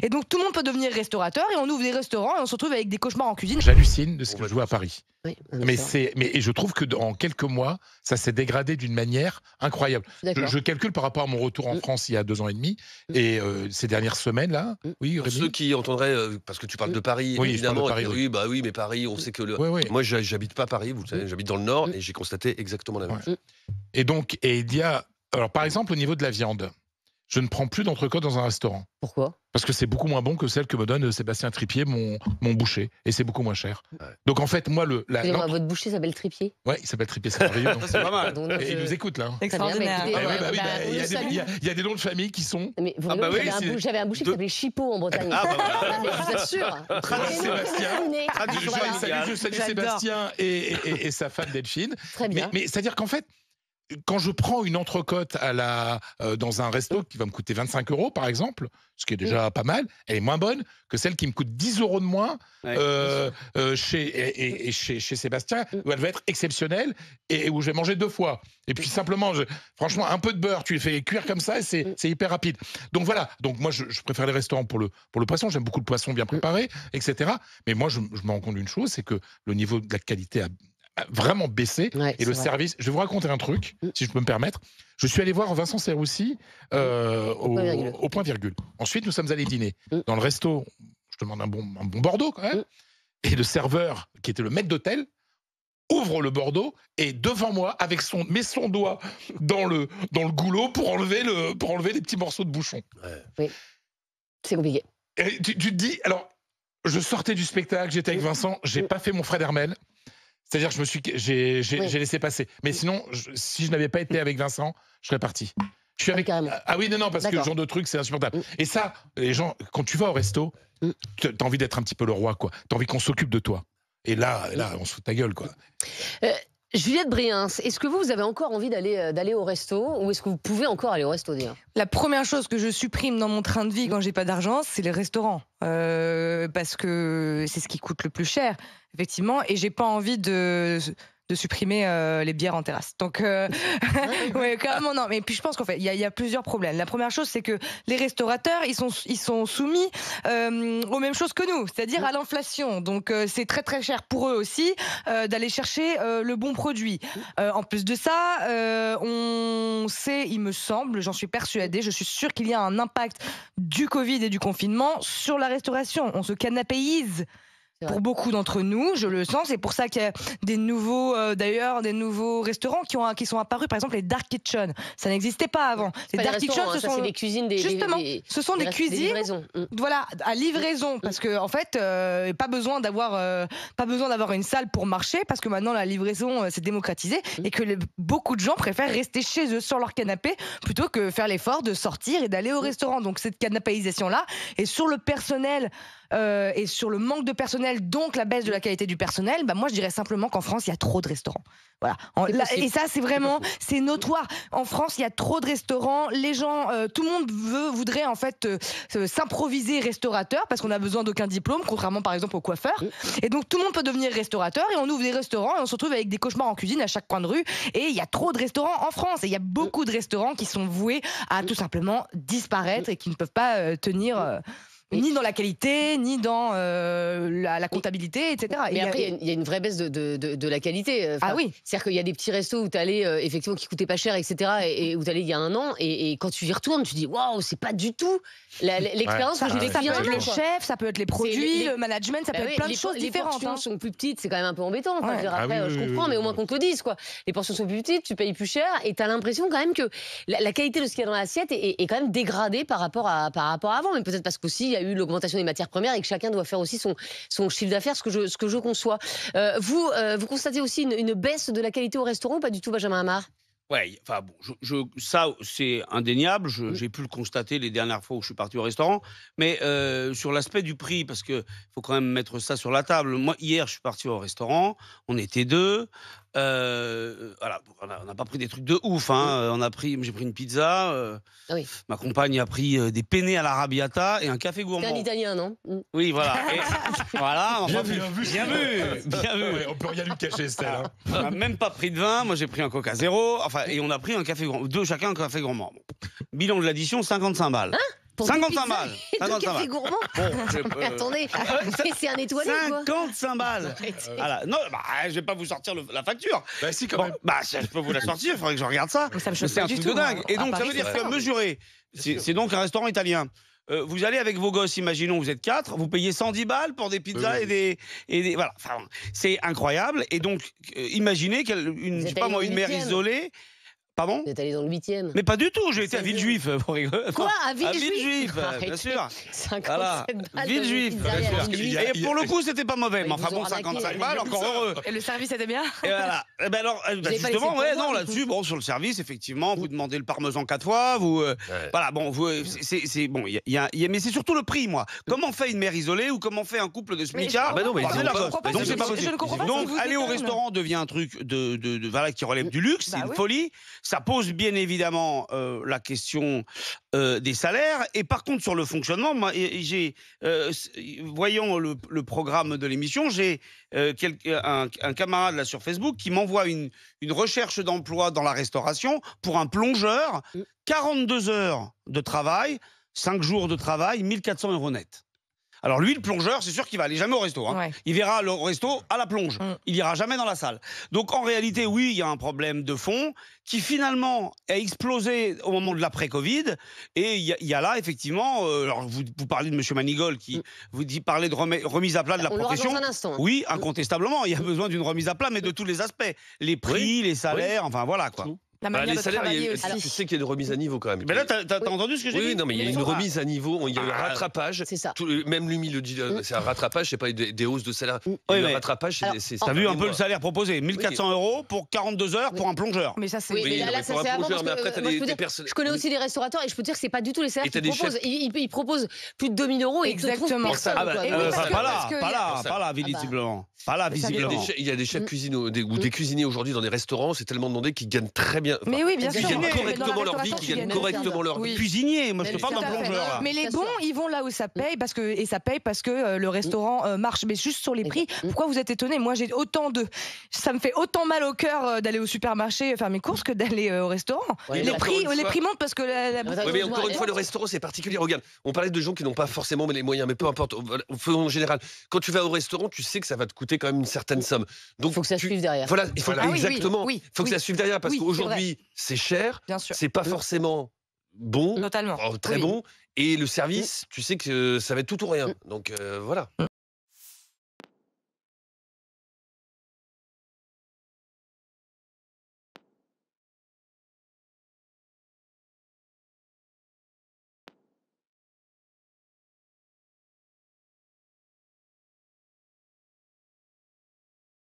Et donc tout le monde peut devenir restaurateur et on ouvre des restaurants et on se retrouve avec des cauchemars en cuisine. J'hallucine de ce que je vois à Paris. Oui, Et je trouve que dans quelques mois, ça s'est dégradé d'une manière incroyable. Je calcule par rapport à mon retour en France il y a 2 ans et demi et ces dernières semaines là. Oui, Pour ceux qui entendraient, parce que tu parles de Paris, oui, évidemment, de Paris, oui, bah oui, mais Paris, on sait que moi, j'habite pas Paris, vous le savez, j'habite dans le Nord et j'ai constaté exactement la même chose. Et donc, il y a, alors par exemple au niveau de la viande, je ne prends plus d'entrecôte dans un restaurant. Pourquoi? Parce que c'est beaucoup moins bon que celle que me donne Sébastien Tripier, mon boucher, et c'est beaucoup moins cher. Donc en fait, moi votre boucher s'appelle Tripier? Ouais, il s'appelle Tripier, c'est merveilleux. C'est pas mal. Et il nous écoute là. Extraordinaire. Il y a des noms de famille qui sont. Mais j'avais un boucher qui s'appelait Chipot en Bretagne. Mais je vous assure. Sébastien. Je salue Sébastien et sa femme Delphine. Très bien. Mais c'est-à-dire qu'en fait, quand je prends une entrecôte dans un resto qui va me coûter 25 € par exemple, ce qui est déjà pas mal, elle est moins bonne que celle qui me coûte 10 € de moins chez Sébastien, où elle va être exceptionnelle et où je vais manger 2 fois. Et puis simplement, franchement, un peu de beurre, tu les fais cuire comme ça et c'est hyper rapide. Donc voilà, donc moi je préfère les restaurants pour le poisson, j'aime beaucoup le poisson bien préparé, etc. Mais moi je me rends compte d'une chose, c'est que le niveau de la qualité a vraiment baissé et le service. Je vais vous raconter un truc, si je peux me permettre. Je suis allé voir Vincent Serroussi au point virgule. Ensuite, nous sommes allés dîner dans le resto. Je demande un bon Bordeaux quand même. Et le serveur, qui était le maître d'hôtel, ouvre le Bordeaux et devant moi, met son doigt dans le goulot pour enlever les petits morceaux de bouchon. Oui, c'est compliqué. Et tu te dis, alors, je sortais du spectacle, j'étais avec Vincent, j'ai pas fait mon Fred Hermel. C'est-à-dire que j'ai laissé passer. Mais sinon, si je n'avais pas été avec Vincent, je serais parti. Je suis avec. Ah oui, non, parce que ce genre de truc, c'est insupportable. Et ça, les gens, quand tu vas au resto, t'as envie d'être un petit peu le roi, quoi. T'as envie qu'on s'occupe de toi. Et là, on se fout de ta gueule, quoi. Juliette Briens, est-ce que vous avez encore envie d'aller au resto ou est-ce que vous pouvez encore aller au resto d'ailleurs? La première chose que je supprime dans mon train de vie quand j'ai pas d'argent, c'est les restaurants. Parce que c'est ce qui coûte le plus cher, effectivement, et j'ai pas envie de supprimer les bières en terrasse. Donc, ouais, carrément non. Mais puis je pense qu'en fait, il y a plusieurs problèmes. La première chose, c'est que les restaurateurs, ils sont soumis aux mêmes choses que nous, c'est-à-dire à l'inflation. Donc, c'est très très cher pour eux aussi d'aller chercher le bon produit. En plus de ça, on sait, il me semble, j'en suis persuadée, je suis sûre qu'il y a un impact du Covid et du confinement sur la restauration. On se canapéise. Pour beaucoup d'entre nous, je le sens. C'est pour ça qu'il y a des nouveaux restaurants qui sont apparus. Par exemple, les dark kitchen. Ça n'existait pas avant. Les dark kitchen, ce sont des cuisines ce sont des cuisines, voilà, à livraison, parce que en fait, pas besoin d'avoir une salle pour marcher, parce que maintenant la livraison s'est démocratisée et que beaucoup de gens préfèrent rester chez eux sur leur canapé plutôt que faire l'effort de sortir et d'aller au restaurant. Donc cette canapéisation là, et sur le personnel. Et sur le manque de personnel, donc la baisse de la qualité du personnel, moi je dirais simplement qu'en France il y a trop de restaurants. Voilà. Et ça c'est notoire. En France il y a trop de restaurants. Les gens, tout le monde voudrait en fait s'improviser restaurateur parce qu'on a besoin d'aucun diplôme, contrairement par exemple aux coiffeurs. Et donc tout le monde peut devenir restaurateur et on ouvre des restaurants et on se retrouve avec des cauchemars en cuisine à chaque coin de rue. Et il y a trop de restaurants en France et il y a beaucoup de restaurants qui sont voués à tout simplement disparaître et qui ne peuvent pas tenir. Ni dans la qualité, ni dans la comptabilité, etc. Mais après, il y a une vraie baisse de la qualité. Ah oui. C'est-à-dire qu'il y a des petits restos où tu allais, effectivement, qui coûtaient pas cher, etc. Et où tu allais il y a un an. Et quand tu y retournes, tu dis waouh, c'est pas du tout l'expérience que j'ai vécue. Ça peut être le chef, ça peut être les produits, le management, ça peut être plein de choses différentes. Les portions sont plus petites, c'est quand même un peu embêtant. Après, je comprends, mais au moins qu'on te le dise, quoi. Les portions sont plus petites, tu payes plus cher, et tu as l'impression quand même que la qualité de ce qu'il y a dans l'assiette est quand même dégradée par rapport à avant. Mais peut-être parce qu'aussi, il y a eu l'augmentation des matières premières et que chacun doit faire aussi son chiffre d'affaires, ce que je conçois. Vous constatez aussi une baisse de la qualité au restaurant ou pas du tout, Benjamin Amar? Ouais, enfin bon, ça c'est indéniable. J'ai pu le constater les dernières fois où je suis parti au restaurant. Mais sur l'aspect du prix, parce que faut quand même mettre ça sur la table. Moi hier, je suis parti au restaurant. On était 2. Voilà, on n'a pas pris des trucs de ouf. Hein. J'ai pris une pizza. Oui. Ma compagne a pris des penne à l'arrabbiata et un café gourmand. C'est un Italien, non? Oui, voilà. Et, voilà. Bien vu. Ouais, on peut rien lui cacher, Estelle. On n'a même pas pris de vin. Moi, j'ai pris un Coca Zéro. Enfin, et on a pris un café gourmand. Chacun un café gourmand. Bon. Bilan de l'addition, 55 balles. Pour 55 balles. Et de 55 café balles. gourmand. Attendez, c'est un étoilé quoi. 55 balles. Voilà. Non, je vais pas vous sortir la facture. Bah si, quand même. Je peux vous la sortir, il faudrait que je regarde ça. Ça me choque C'est pas un du truc tout, de dingue. hein. Et À donc, ça Paris, veut dire c'est que mesurer, c'est donc un restaurant italien. Vous allez avec vos gosses, imaginons, vous êtes 4, vous payez 110 balles pour des pizzas et des voilà. Enfin, c'est incroyable. Et donc, imaginez je sais pas moi, une mère isolée. Pardon ? Vous êtes allé dans le 8e. Mais pas du tout, j'ai été à Villejuif. Pour rigoler. Quoi, à Villejuif ? Villejuif, bien Arrêtez. sûr. 57 Voilà. balles Villejuif, de pizzeria à bien sûr. Villejuif. Et pour le coup, c'était pas mauvais. Mais Ils enfin vous ont bon, arnaqué, 55 les balles, gens. encore heureux. Et le service était bien. Et voilà. Et ben alors, avez pas laissé justement, le ouais, pouvoir, non, du là-dessus, bon, sur le service, effectivement, vous demandez le parmesan 4 fois, vous, voilà, bon, c'est bon, mais c'est surtout le prix, moi. Comment fait une mère isolée ou comment fait un couple de smicards? Ah bah non, mais ils c'est ont la pas- gosse. Donc c'est pas Je possible. ne comprends pas. Donc si vous aller au étonne. restaurant devient un truc voilà, qui relève du luxe, Bah c'est une ouais. folie. Ça pose bien évidemment la question des salaires. Et par contre, sur le fonctionnement, moi, voyant le programme de l'émission, j'ai un camarade là sur Facebook qui m'envoie une recherche d'emploi dans la restauration pour un plongeur, 42 heures de travail, 5 jours de travail, 1400 € net. Alors lui, le plongeur, c'est sûr qu'il va aller jamais au resto. Hein. Ouais. Il verra le resto à la plonge. Il ira jamais dans la salle. Donc en réalité, oui, il y a un problème de fond qui finalement a explosé au moment de l'après-Covid. Et il y a là effectivement, alors vous parlez de Monsieur Manigol qui vous parlez de remise à plat de la On l'aura profession. dans un instant. Oui, incontestablement, il y a besoin d'une remise à plat, mais de tous les aspects, les prix, les salaires, enfin voilà quoi. La manière les de salaires, travailler aussi. tu sais qu'il y a une remise à niveau quand même. Mais là, t'as entendu ce que j'ai dit? Oui, non, mais il y a une remise à niveau, il y a eu un rattrapage. C'est ça. Même lui, il le dit, c'est un rattrapage, c'est pas des hausses de salaire. Oui, Le mais- rattrapage, c'est. T'as vu un peu le salaire proposé, 1400 € pour 42 heures pour un plongeur. Mais ça, c'est. Oui, Oui, mais non, là, mais ça pour un c'est avant plongeur, parce mais que après, t'as moi, je des peux dire, personnes- je connais aussi des restaurateurs et je peux dire que c'est pas du tout les salaires Et t'as qu'ils des proposent. Ils proposent plus de 2000 € et ils te trouvent Exactement. personne. Ah bah, quoi. Et oui, parce que- parce que pas là, visiblement. Pas là, Ça dépend. visiblement. Il y a des chefs cuisiniers ou des cuisiniers aujourd'hui dans des restaurants, c'est tellement demandé qu'ils gagnent très bien. Enfin, Mais oui, bien qui sûr. gagnent Mais dans la correctement leur vie, restauration, qui tu gagnent gagnes correctement leur vie. Oui. Cuisinier, moi je te Mais parle d'un tout à fait. plongeur là. Mais les Bien bons, sûr. ils vont là où ça paye et ça paye parce que le restaurant marche. Mais juste sur les prix, pourquoi vous êtes étonnés? Moi, ça me fait autant mal au cœur d'aller au supermarché faire mes courses que d'aller au restaurant. Ouais, les mais prix montent parce que Oui, mais encore une fois, le restaurant, c'est particulier. Regarde, on parlait de gens qui n'ont pas forcément les moyens, mais peu importe. En général, quand tu vas au restaurant, tu sais que ça va te coûter quand même une certaine somme. Donc, Il faut que ça suive derrière. Voilà, il faut Ah oui, oui, exactement. oui, Il faut que ça suive derrière parce oui, c'est qu'aujourd'hui, c'est cher, bien sûr. c'est pas forcément bon, Totalement. très Oui. bon, et le service, tu sais que ça va être tout ou rien. Donc voilà.